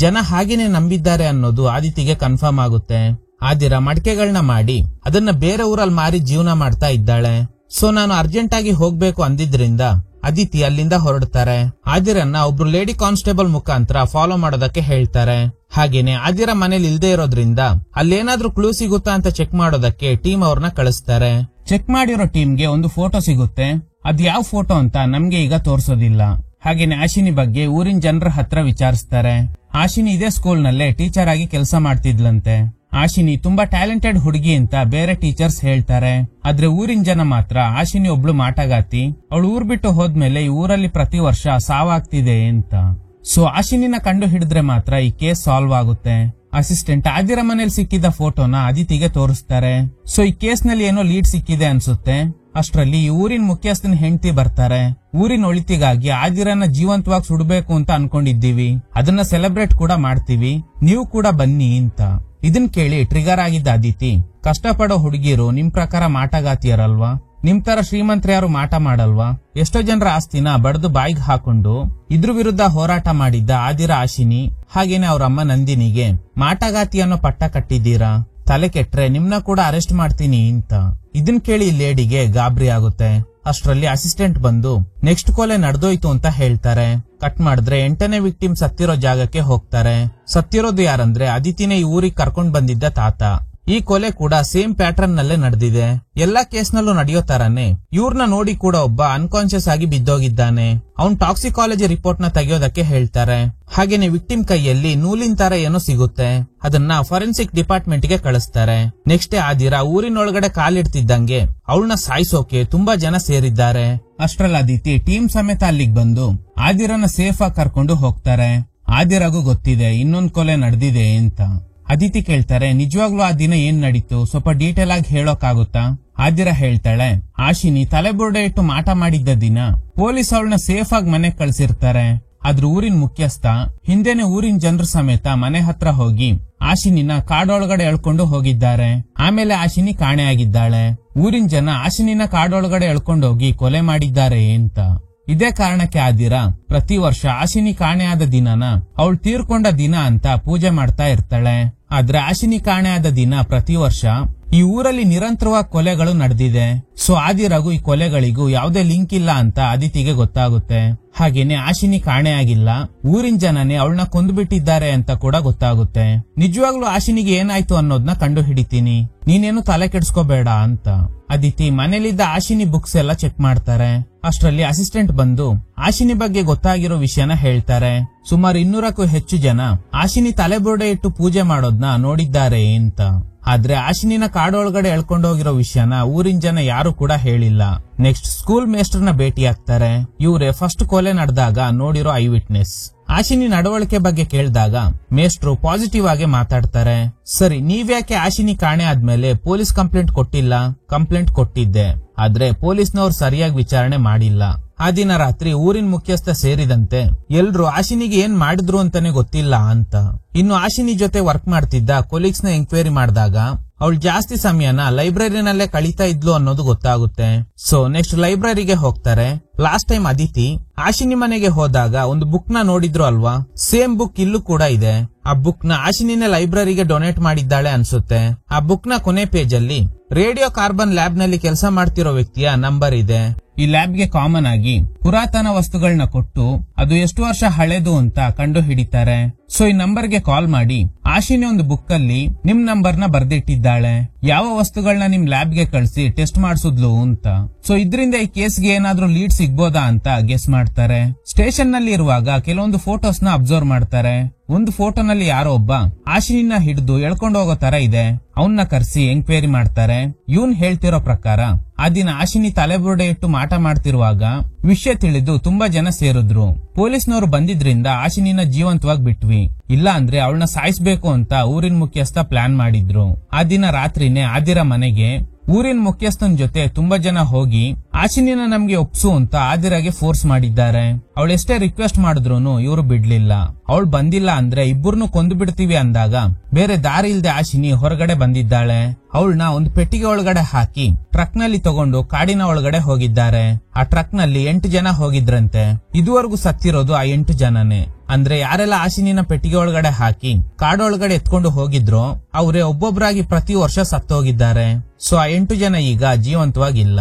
ಜನ ಹಾಗೇನೆ ನಂಬಿದ್ದಾರೆ ಅನ್ನೋದು ಆದಿತಿಗೆ ಕನ್ಫರ್ಮ್ ಆಗುತ್ತೆ. ಆದಿರ ಮಡಿಕೆಗಳನ್ನ ಮಾಡಿ ಅದನ್ನ ಬೇರೆ ಊರಲ್ಲಿ ಮಾರಿ ಜೀವನ ಮಾಡ್ತಾ ಇದ್ದಾಳೆ. ಸೊ ನಾನು ಅರ್ಜೆಂಟ್ ಆಗಿ ಹೋಗ್ಬೇಕು ಅಂದಿದ್ರಿಂದ ಅದಿತಿ ಅಲ್ಲಿಂದ ಹೊರಡ್ತಾರೆ. ಆದಿರನ್ನ ಒಬ್ರು ಲೇಡಿ ಕಾನ್ಸ್ಟೇಬಲ್ ಮುಖಾಂತರ ಫಾಲೋ ಮಾಡೋದಕ್ಕೆ ಹೇಳ್ತಾರೆ. ಹಾಗೇನೆ ಆದಿರ ಮನೇಲಿ ಇಲ್ದೇ ಇರೋದ್ರಿಂದ ಅಲ್ಲೇನಾದ್ರೂ ಕ್ಲೂ ಸಿಗುತ್ತಾ ಅಂತ ಚೆಕ್ ಮಾಡೋದಕ್ಕೆ ಟೀಮ್ ಅವ್ರನ್ನ ಕಳಿಸ್ತಾರೆ. ಚೆಕ್ ಮಾಡಿರೋ ಟೀಮ್ಗೆ ಒಂದು ಫೋಟೋ ಸಿಗುತ್ತೆ. ಅದ್ ಯಾವ ಫೋಟೋ ಅಂತ ನಮ್ಗೆ ಈಗ ತೋರ್ಸೋದಿಲ್ಲ. ಹಾಗೇನೆ ಆಶಿನಿ ಬಗ್ಗೆ ಊರಿನ ಜನರ ಹತ್ರ ವಿಚಾರಿಸ್ತಾರೆ. ಆಶಿನಿ ಇದೇ ಸ್ಕೂಲ್ ನಲ್ಲೇ ಟೀಚರ್ ಆಗಿ ಕೆಲಸ ಮಾಡ್ತಿದ್ಲಂತೆ. ಆಶಿನಿ ತುಂಬಾ ಟ್ಯಾಲೆಂಟೆಡ್ ಹುಡುಗಿ ಅಂತ ಬೇರೆ ಟೀಚರ್ಸ್ ಹೇಳ್ತಾರೆ. ಆದ್ರೆ ಊರಿನ ಜನ ಮಾತ್ರ ಆಶಿನಿ ಒಬ್ಳು ಮಾಟಗಾತಿ, ಅವಳು ಊರ್ ಬಿಟ್ಟು ಹೋದ್ಮೇಲೆ ಈ ಊರಲ್ಲಿ ಪ್ರತಿ ವರ್ಷ ಸಾವಾಗ್ತಿದೆ ಅಂತ. ಸೊ ಆಶಿನಿನ ಕಂಡು ಹಿಡಿದ್ರೆ ಮಾತ್ರ ಈ ಕೇಸ್ ಸಾಲ್ವ್ ಆಗುತ್ತೆ. ಅಸಿಸ್ಟೆಂಟ್ ಆದಿರ ಮನೇಲಿ ಸಿಕ್ಕಿದ ಫೋಟೋನ ಅದಿತಿಗೆ ತೋರಿಸ್ತಾರೆ. ಸೊ ಈ ಕೇಸ್ ನಲ್ಲಿ ಏನೋ ಲೀಡ್ ಸಿಕ್ಕಿದೆ ಅನ್ಸುತ್ತೆ. ಅಷ್ಟರಲ್ಲಿ ಈ ಊರಿನ ಮುಖ್ಯಸ್ಥನ ಹೆಂಡತಿ ಬರ್ತಾರೆ. ಊರಿನ ಒಳಿತಿಗಾಗಿ ಆದಿರನ್ನ ಜೀವಂತವಾಗಿ ಸುಡಬೇಕು ಅಂತ ಅನ್ಕೊಂಡಿದ್ದೀವಿ, ಅದನ್ನ ಸೆಲೆಬ್ರೇಟ್ ಕೂಡ ಮಾಡ್ತೀವಿ, ನೀವು ಕೂಡ ಬನ್ನಿ ಅಂತ. ಇದನ್ ಕೇಳಿ ಟ್ರಿಗರ್ ಆಗಿದ್ದ ಅದಿತಿ, ಕಷ್ಟಪಡೋ ಹುಡುಗಿರು ನಿಮ್ ಪ್ರಕಾರ ಮಾಟಗಾತಿಯರಲ್ವಾ? ನಿಮ್ ತರ ಶ್ರೀಮಂತರ ಯಾರು ಮಾಟ ಮಾಡಲ್ವಾ? ಎಷ್ಟೋ ಜನರ ಆಸ್ತಿನ ಬಡ್ದು ಬಾಯಿಗೆ ಹಾಕೊಂಡು ಇದ್ರ ವಿರುದ್ಧ ಹೋರಾಟ ಮಾಡಿದ್ದ ಆದಿರ ಆಶಿನಿ ಹಾಗೇನೆ ಅವ್ರ ಅಮ್ಮ ನಂದಿನಿಗೆ ಮಾಟಗಾತಿ ಅನ್ನೋ ಪಟ್ಟ ಕಟ್ಟಿದ್ದೀರಾ? ತಲೆ ಕೆಟ್ರೆ ನಿಮ್ನ ಕೂಡ ಅರೆಸ್ಟ್ ಮಾಡ್ತೀನಿ ಅಂತ. ಇದನ್ ಕೇಳಿ ಲೇಡಿಗೆ ಗಾಬರಿ ಆಗುತ್ತೆ. ಅಷ್ಟರಲ್ಲಿ ಅಸಿಸ್ಟೆಂಟ್ ಬಂದು ನೆಕ್ಸ್ಟ್ ಕೊಲೆ ನಡೆದೋಯ್ತು ಅಂತ ಹೇಳ್ತಾರೆ. ಕಟ್ ಮಾಡಿದ್ರೆ 8ನೇ ವಿಕ್ಟಿಮ್ ಸತ್ತಿರೋ ಜಾಗಕ್ಕೆ ಹೋಗ್ತಾರೆ. ಸತ್ತಿರೋದು ಯಾರಂದ್ರೆ ಅದಿತಿನೇ ಈ ಊರಿಗೆ ಕರ್ಕೊಂಡ್ ಬಂದಿದ್ದ ತಾತ. ಈ ಕೊಲೆ ಕೂಡ ಸೇಮ್ ಪ್ಯಾಟರ್ನ್ ನಲ್ಲೇ ನಡೆದಿದೆ. ಎಲ್ಲಾ ಕೇಸ್ನಲ್ಲೂ ನಡೆಯೋ ತರಾನೇ ಇವ್ರನ್ನ ನೋಡಿ ಕೂಡ ಒಬ್ಬ ಅನ್ಕಾನ್ಶಿಯಸ್ ಆಗಿ ಬಿದ್ದೋಗಿದ್ದಾನೆ. ಅವ್ನ್ ಟಾಕ್ಸಿಕಾಲಜಿ ರಿಪೋರ್ಟ್ ನ ತೆಗೆಯೋದಕ್ಕೆ ಹೇಳ್ತಾರೆ. ಹಾಗೇನೆ ವಿಕ್ಟಿಮ್ ಕೈಯಲ್ಲಿ ನೂಲಿನ ತರ ಏನೋ ಸಿಗುತ್ತೆ. ಅದನ್ನ ಫಾರೆನ್ಸಿಕ್ ಡಿಪಾರ್ಟ್ಮೆಂಟ್ ಗೆ ಕಳಿಸ್ತಾರೆ. ನೆಕ್ಸ್ಟ್ ಡೇ ಆದಿರಾ ಊರಿನೊಳಗಡೆ ಕಾಲಿಡ್ತಿದ್ದಂಗೆ ಅವಳನ್ನ ಸಾಯಿಸೋಕೆ ತುಂಬಾ ಜನ ಸೇರಿದ್ದಾರೆ. ಅಷ್ಟ್ರಲ್ಲಿ ಅದಿತಿ ಟೀಮ್ ಸಮೇತ ಅಲ್ಲಿಗೆ ಬಂದು ಆದಿರನ ಸೇಫ್ ಆಗಿ ಕರ್ಕೊಂಡು ಹೋಗ್ತಾರೆ. ಆದಿರಾಗೂ ಗೊತ್ತಿದೆ ಇನ್ನೊಂದ್ ಕೊಲೆ ನಡೆದಿದೆ ಅಂತ. ಅದಿತಿ ಕೇಳ್ತಾರೆ, ನಿಜವಾಗ್ಲೂ ಆ ದಿನ ಏನ್ ನಡೀತು, ಸ್ವಲ್ಪ ಡೀಟೇಲ್ ಆಗಿ ಹೇಳೋಕಾಗುತ್ತಾ? ಆದಿರಾ ಹೇಳ್ತಾಳೆ, ಆಶಿನಿ ತಲೆಬುರುಡೆ ಇಟ್ಟು ಮಾಟ ಮಾಡಿದ್ದ ದಿನ ಪೊಲೀಸ್ ಅವಳನ್ನ ಸೇಫ್ ಆಗಿ ಮನೆಗ್ ಕಳ್ಸಿರ್ತಾರೆ. ಆದ್ರ ಊರಿನ ಮುಖ್ಯಸ್ಥ ಹಿಂದೆನೆ ಊರಿನ ಜನರ ಸಮೇತ ಮನೆ ಹತ್ರ ಹೋಗಿ ಆಶಿನಿನ ಕಾಡೊಳಗಡೆ ಎಳ್ಕೊಂಡು ಹೋಗಿದ್ದಾರೆ. ಆಮೇಲೆ ಆಶಿನಿ ಕಾಣೆಯಾಗಿದ್ದಾಳೆ. ಊರಿನ ಜನ ಆಶಿನಿನ ಕಾಡೊಳಗಡೆ ಎಳ್ಕೊಂಡು ಹೋಗಿ ಕೊಲೆ ಮಾಡಿದ್ದಾರೆ ಅಂತ. ಇದೇ ಕಾರಣಕ್ಕೆ ಆದಿರಾ ಪ್ರತಿ ವರ್ಷ ಆಶಿನಿ ಕಾಣೆಯಾದ ದಿನನ ಅವಳು ತೀರ್ಕೊಂಡ ದಿನ ಅಂತ ಪೂಜೆ ಮಾಡ್ತಾ ಇರ್ತಾಳೆ. ಆದ್ರೆ ಆಶಿನಿ ಕಾಣೆಯಾದ ದಿನ ಪ್ರತಿ ವರ್ಷ ಈ ಊರಲ್ಲಿ ನಿರಂತರವಾಗಿ ಕೊಲೆಗಳು ನಡೆದಿದೆ. ಸೊ ಆದಿರಾಗೂ ಈ ಕೊಲೆಗಳಿಗೂ ಯಾವುದೇ ಲಿಂಕ್ ಇಲ್ಲ ಅಂತ ಅದಿತಿಗೆ ಗೊತ್ತಾಗುತ್ತೆ. ಹಾಗೇನೆ ಆಶಿನಿ ಕಾಣೆಯಾಗಿಲ್ಲ, ಊರಿನ ಜನನೇ ಅವಳನ್ನ ಕೊಂದುಬಿಟ್ಟಿದ್ದಾರೆ ಅಂತ ಕೂಡ ಗೊತ್ತಾಗುತ್ತೆ. ನಿಜವಾಗ್ಲೂ ಆಶಿನಿಗೆ ಏನಾಯ್ತು ಅನ್ನೋದನ್ನ ಕಂಡು ಹಿಡಿತೀನಿ, ನೀನೇನು ತಲೆ ಕೆಡ್ಸ್ಕೋಬೇಡ ಅಂತ. ಅದಿತಿ ಮನೇಲಿದ್ದ ಆಶಿನಿ ಬುಕ್ಸ್ ಎಲ್ಲ ಚೆಕ್ ಮಾಡ್ತಾರೆ. ಅಷ್ಟರಲ್ಲಿ ಅಸಿಸ್ಟೆಂಟ್ ಬಂದು ಆಶಿನಿ ಬಗ್ಗೆ ಗೊತ್ತಾಗಿರೋ ವಿಷಯನ ಹೇಳ್ತಾರೆ. ಸುಮಾರು 200ಕ್ಕೂ ಹೆಚ್ಚು ಜನ ಆಶಿನಿ ತಲೆಬುರುಡೆ ಇಟ್ಟು ಪೂಜೆ ಮಾಡೋದ್ನ ನೋಡಿದ್ದಾರೆ ಅಂತ. ಆದ್ರೆ ಆಶಿನಿನ ಕಾಡೊಳಗಡೆ ಎಳ್ಕೊಂಡೋಗಿರೋ ವಿಷಯನ ಊರಿನ ಜನ ಯಾರು ಕೂಡ ಹೇಳಿಲ್ಲ. ನೆಕ್ಸ್ಟ್ ಸ್ಕೂಲ್ ಮೇಸ್ಟರ್ನ ಭೇಟಿ ಆಗ್ತಾರೆ. ಇವರೇ ಫಸ್ಟ್ ಕೊಲೆ ನಡೆದಾಗ ನೋಡಿರೋ ಐ ವಿಟ್ನೆಸ್. ಆಶಿನಿ ನಡವಳಿಕೆ ಬಗ್ಗೆ ಕೇಳಿದಾಗ ಮೇಸ್ಟ್ರು ಪಾಸಿಟಿವ್ ಆಗಿ ಮಾತಾಡ್ತಾರೆ. ಸರಿ, ನೀವ್ಯಾಕೆ ಆಶಿನಿ ಕಾಣೆ ಆದ್ಮೇಲೆ ಪೊಲೀಸ್ ಕಂಪ್ಲೇಂಟ್ ಕೊಟ್ಟಿಲ್ಲ? ಕಂಪ್ಲೇಂಟ್ ಕೊಟ್ಟಿದ್ದೆ, ಆದ್ರೆ ಪೊಲೀಸ್ನವ್ರು ಸರಿಯಾಗಿ ವಿಚಾರಣೆ ಮಾಡಿಲ್ಲ. ಆ ದಿನ ರಾತ್ರಿ ಊರಿನ ಮುಖ್ಯಸ್ಥ ಸೇರಿದಂತೆ ಎಲ್ರು ಆಶಿನಿಗೆ ಏನ್ ಮಾಡಿದ್ರು ಅಂತಾನೆ ಗೊತ್ತಿಲ್ಲ ಅಂತ. ಇನ್ನು ಆಶಿನಿ ಜೊತೆ ವರ್ಕ್ ಮಾಡ್ತಿದ್ದ ಕೊಲೀಗ್ಸ್ ನ ಎಂಕ್ವೈರಿ ಮಾಡಿದಾಗ ಅವಳು ಜಾಸ್ತಿ ಸಮಯನ ಲೈಬ್ರರಿನಲ್ಲೇ ಕಳೀತಾ ಇದ್ಲು ಅನ್ನೋದು ಗೊತ್ತಾಗುತ್ತೆ. ಸೊ ನೆಕ್ಸ್ಟ್ ಲೈಬ್ರರಿಗೆ ಹೋಗ್ತಾರೆ. ಲಾಸ್ಟ್ ಟೈಮ್ ಅದಿತಿ ಆಶಿನಿ ಮನೆಗೆ ಹೋದಾಗ ಒಂದು ಬುಕ್ ನ ನೋಡಿದ್ರು ಅಲ್ವಾ, ಸೇಮ್ ಬುಕ್ ಇಲ್ಲೂ ಕೂಡ ಇದೆ. ಆ ಬುಕ್ ನ ಆಶಿನಿನೇ ಲೈಬ್ರರಿಗೆ ಡೊನೇಟ್ ಮಾಡಿದ್ದಾಳೆ ಅನ್ಸುತ್ತೆ. ಆ ಬುಕ್ ನ ಕೊನೆ ಪೇಜ್ ಅಲ್ಲಿ ರೇಡಿಯೋ ಕಾರ್ಬನ್ ಲ್ಯಾಬ್ ನಲ್ಲಿ ಕೆಲಸ ಮಾಡ್ತಿರೋ ವ್ಯಕ್ತಿಯ ನಂಬರ್ ಇದೆ. ಈ ಲ್ಯಾಬ್ಗೆ ಕಾಮನ್ ಆಗಿ ಪುರಾತನ ವಸ್ತುಗಳನ್ನ ಕೊಟ್ಟು ಅದು ಎಷ್ಟು ವರ್ಷ ಹಳೆದು ಅಂತ ಕಂಡು ಹಿಡಿತಾರೆ. ಸೊ ಈ ನಂಬರ್ಗೆ ಕಾಲ್ ಮಾಡಿ ಆಶಿನಿ ಒಂದು ಬುಕ್ ಅಲ್ಲಿ ನಿಮ್ ನಂಬರ್ನ ಬರ್ದಿಟ್ಟಿದ್ದಾಳೆ, ಯಾವ ವಸ್ತುಗಳನ್ನ ನಿಮ್ ಲ್ಯಾಬ್ಗೆ ಕಳಿಸಿ ಟೆಸ್ಟ್ ಮಾಡಿಸಿದ್ಲು ಅಂತ. ಸೊ ಇದರಿಂದ ಈ ಕೇಸ್ಗೆ ಏನಾದ್ರೂ ಲೀಡ್ ಸಿಗ್ಬೋದಾ ಅಂತ ಗೆಸ್ ಮಾಡ್ತಾರೆ. ಸ್ಟೇಷನ್ ನಲ್ಲಿ ಇರುವಾಗ ಕೆಲವೊಂದು ಫೋಟೋಸ್ ನ ಅಬ್ಸರ್ವ್ ಮಾಡ್ತಾರೆ. ಒಂದು ಫೋಟೋನಲ್ಲಿ ಯಾರೋ ಒಬ್ಬ ಆಶಿನಿನ ಹಿಡಿದು ಎಳ್ಕೊಂಡು ಹೋಗೋ ತರ ಇದೆ. ಅವನ್ನ ಕರೆಸಿ ಎಂಕ್ವೈರಿ ಮಾಡ್ತಾರೆ. ಇವನ್ ಹೇಳ್ತಿರೋ ಪ್ರಕಾರ ಆ ದಿನ ಆಶಿನಿ ತಲೆಬುರುಡೆ ಇಟ್ಟು ಮಾಟ ಮಾಡ್ತಿರುವಾಗ ವಿಷಯ ತಿಳಿದು ತುಂಬಾ ಜನ ಸೇರಿದ್ರು. ಪೊಲೀಸ್ನವರು ಬಂದಿದ್ರಿಂದ ಆಶಿನಿನ ಜೀವಂತವಾಗಿ ಬಿಟ್ವಿ, ಇಲ್ಲ ಅಂದ್ರೆ ಅವಳನ್ನ ಸಾಯಿಸ್ಬೇಕು ಅಂತ ಊರಿನ ಮುಖ್ಯಸ್ಥ ಪ್ಲಾನ್ ಮಾಡಿದ್ರು. ಆ ದಿನ ರಾತ್ರಿನೇ ಆದಿರಾ ಮನೆಗೆ ಊರಿನ ಮುಖ್ಯಸ್ಥನ ಜೊತೆ ತುಂಬಾ ಜನ ಹೋಗಿ ಆಶಿನಿನ ನಮ್ಗೆ ಒಪ್ಸು ಅಂತ ಆದಿರಾಗೆ ಫೋರ್ಸ್ ಮಾಡಿದ್ದಾರೆ. ಅವಳೆಷ್ಟೇ ರಿಕ್ವೆಸ್ಟ್ ಮಾಡಿದ್ರು ಇವರು ಬಿಡ್ಲಿಲ್ಲ. ಅವಳು ಬಂದಿಲ್ಲ ಅಂದ್ರೆ ಇಬ್ಬರನ್ನು ಕೊಂದು ಬಿಡ್ತೀವಿ ಅಂದಾಗ ಬೇರೆ ದಾರಿ ಇಲ್ದೆ ಆಶಿನಿ ಹೊರಗಡೆ ಬಂದಿದ್ದಾಳೆ. ಅವಳನ್ನ ಒಂದು ಪೆಟ್ಟಿಗೆ ಒಳಗಡೆ ಹಾಕಿ ಟ್ರಕ್ ನಲ್ಲಿ ತಗೊಂಡು ಕಾಡಿನ ಒಳಗಡೆ ಹೋಗಿದ್ದಾರೆ. ಆ ಟ್ರಕ್ ನಲ್ಲಿ 8 ಜನ ಹೋಗಿದ್ರಂತೆ. ಇದುವರೆಗೂ ಸತ್ತಿರೋದು ಆ 8 ಜನನೇ. ಅಂದ್ರೆ ಯಾರೆಲ್ಲ ಆಶಿನಿನ ಪೆಟ್ಟಿಗೆ ಒಳಗಡೆ ಹಾಕಿ ಕಾಡೊಳಗಡೆ ಎತ್ಕೊಂಡು ಹೋಗಿದ್ರು ಅವರೇ ಒಬ್ಬೊಬ್ಬರಾಗಿ ಪ್ರತಿ ವರ್ಷ ಸತ್ತೋಗಿದ್ದಾರೆ. ಸೊ ಆ 8 ಜನ ಈಗ ಜೀವಂತವಾಗಿಲ್ಲ.